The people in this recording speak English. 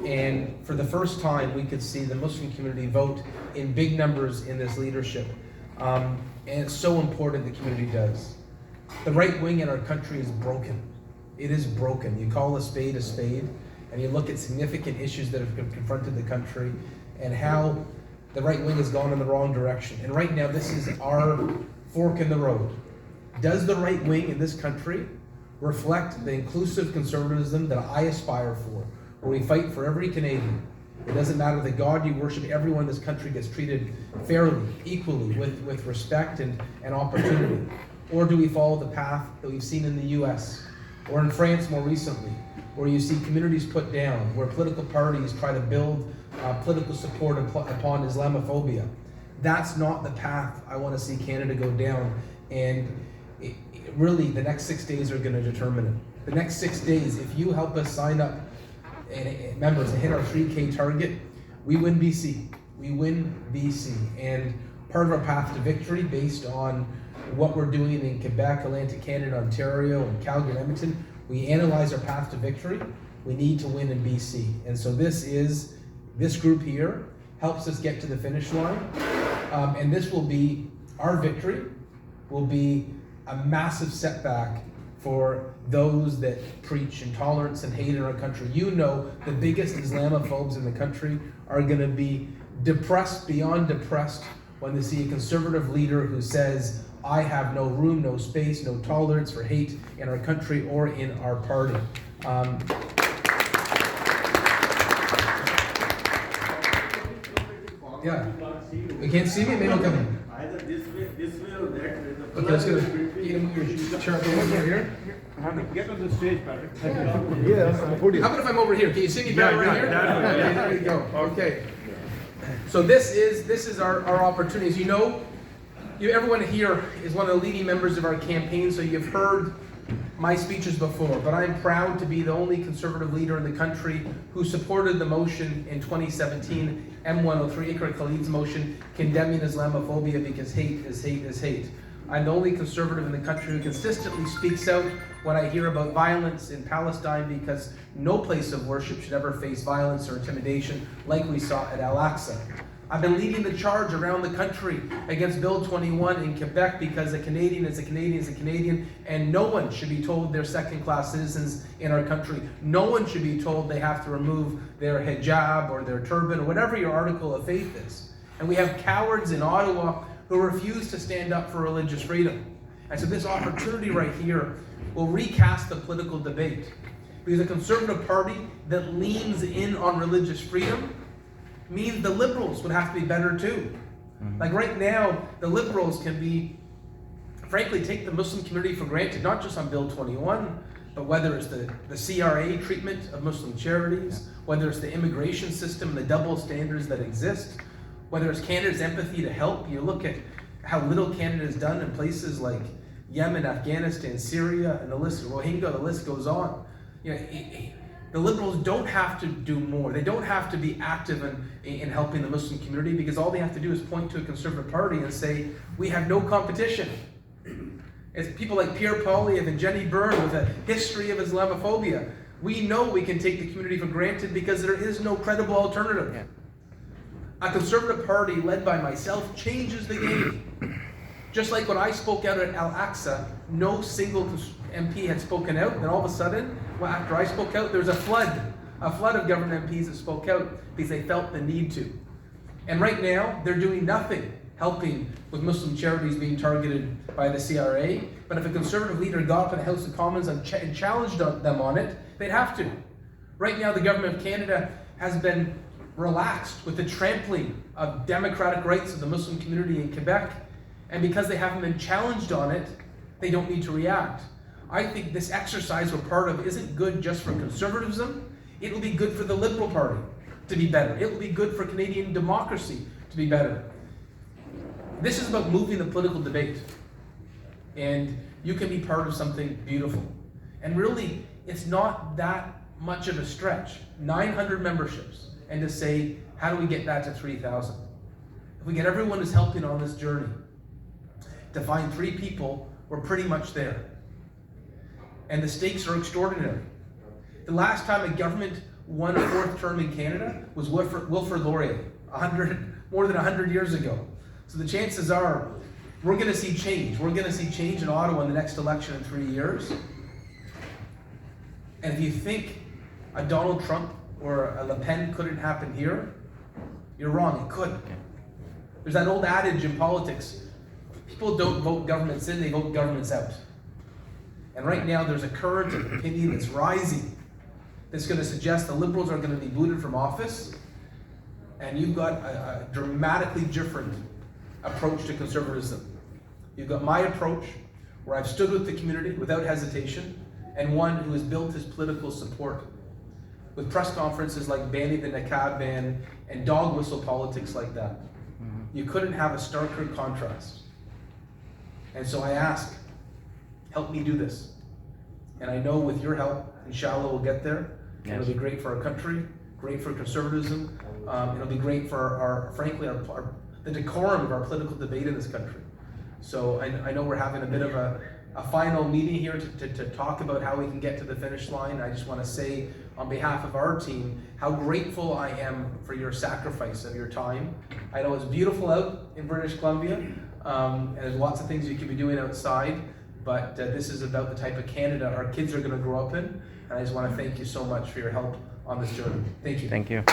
And for the first time, we could see the Muslim community vote in big numbers in this leadership. And it's so important the community does. The right wing in our country is broken. It is broken. You call a spade, and you look at significant issues that have confronted the country and how the right wing has gone in the wrong direction. And right now, this is our fork in the road. Does the right wing in this country reflect the inclusive conservatism that I aspire for, where we fight for every Canadian? It doesn't matter the God you worship, everyone in this country gets treated fairly, equally, with respect and opportunity. Or do we follow the path that we've seen in the US, or in France more recently, where you see communities put down, where political parties try to build political support upon Islamophobia? That's not the path I want to see Canada go down. And really, the next 6 days are going to determine it. The next 6 days, if you help us sign up members and hit our 3K target, we win BC. We win BC. And part of our path to victory, based on what we're doing in Quebec, Atlantic Canada, Ontario, and Calgary, and Edmonton, we analyze our path to victory. We need to win in BC. And so this group here helps us get to the finish line. And this will be, our victory will be a massive setback for those that preach intolerance and hate in our country. You know, the biggest Islamophobes in the country are going to be depressed beyond depressed when they see a conservative leader who says, I have no room, no space, no tolerance for hate in our country or in our party. Yeah. We can't see me? Maybe I'll come in. Either this way or that way. Okay, let's go. You can move your chair up over here. Get on the stage, Patrick. Yeah, How about if I'm over here? Can you see me better right here? Yeah, there you go. Okay. So this is our opportunity. As you know, everyone here is one of the leading members of our campaign, so you've heard my speeches before, but I'm proud to be the only conservative leader in the country who supported the motion in 2017, M103, Iqra Khalid's motion, condemning Islamophobia because hate is hate is hate. I'm the only conservative in the country who consistently speaks out when I hear about violence in Palestine, because no place of worship should ever face violence or intimidation like we saw at Al-Aqsa. I've been leading the charge around the country against Bill 21 in Quebec, because a Canadian is a Canadian is a Canadian, and no one should be told they're second-class citizens in our country. No one should be told they have to remove their hijab or their turban or whatever your article of faith is. And we have cowards in Ottawa who refuse to stand up for religious freedom. And so this opportunity right here will recast the political debate, because a conservative party that leans in on religious freedom means the Liberals would have to be better too. Like right now, the Liberals can be, frankly, take the Muslim community for granted, not just on Bill 21, but whether it's the CRA treatment of Muslim charities, whether it's the immigration system and the double standards that exist, whether it's Canada's empathy to help. You look at how little Canada has done in places like Yemen, Afghanistan, Syria, and the list, Rohingya, the list goes on. You know, the Liberals don't have to do more. They don't have to be active in helping the Muslim community, because all they have to do is point to a conservative party and say, we have no competition. It's people like Pierre Poilievre and Jenny Byrne with a history of Islamophobia. We know we can take the community for granted because there is no credible alternative. Yeah. A conservative party led by myself changes the game. Just like when I spoke out at Al-Aqsa, no single MP had spoken out, and all of a sudden, well, after I spoke out, there was a flood of government MPs that spoke out because they felt the need to. And right now, they're doing nothing helping with Muslim charities being targeted by the CRA. But if a conservative leader got up in the House of Commons and challenged them on it, they'd have to. Right now, the government of Canada has been relaxed with the trampling of democratic rights of the Muslim community in Quebec. And because they haven't been challenged on it, they don't need to react. I think this exercise we're part of isn't good just for conservatism. It will be good for the Liberal Party to be better. It will be good for Canadian democracy to be better. This is about moving the political debate. And you can be part of something beautiful. And really, it's not that much of a stretch. 900 memberships. And to say, how do we get that to 3,000? If we get everyone who's helping on this journey, to find 3 people, we're pretty much there. And the stakes are extraordinary. The last time a government won a fourth term in Canada was Wilfrid Laurier, more than 100 years ago. So the chances are we're going to see change. We're going to see change in Ottawa in the next election in 3 years. And if you think a Donald Trump or a Le Pen couldn't happen here, you're wrong, it could. There's that old adage in politics, people don't vote governments in, they vote governments out. And right now there's a current of opinion that's rising that's going to suggest the Liberals are going to be booted from office, and you've got a dramatically different approach to conservatism. You've got my approach, where I've stood with the community without hesitation, and one who has built his political support with press conferences like banning the niqab ban and dog whistle politics like that. You couldn't have a starker contrast. And so I ask, help me do this. And I know with your help, inshallah, we'll get there. Yes. It'll be great for our country, great for conservatism. It'll be great for the decorum of our political debate in this country. So I know we're having a bit of a final meeting here to talk about how we can get to the finish line. I just want to say on behalf of our team how grateful I am for your sacrifice of your time. I know it's beautiful out in British Columbia, and there's lots of things you could be doing outside, but this is about the type of Canada our kids are going to grow up in, and I just want to thank you so much for your help on this journey. Thank you. Thank you.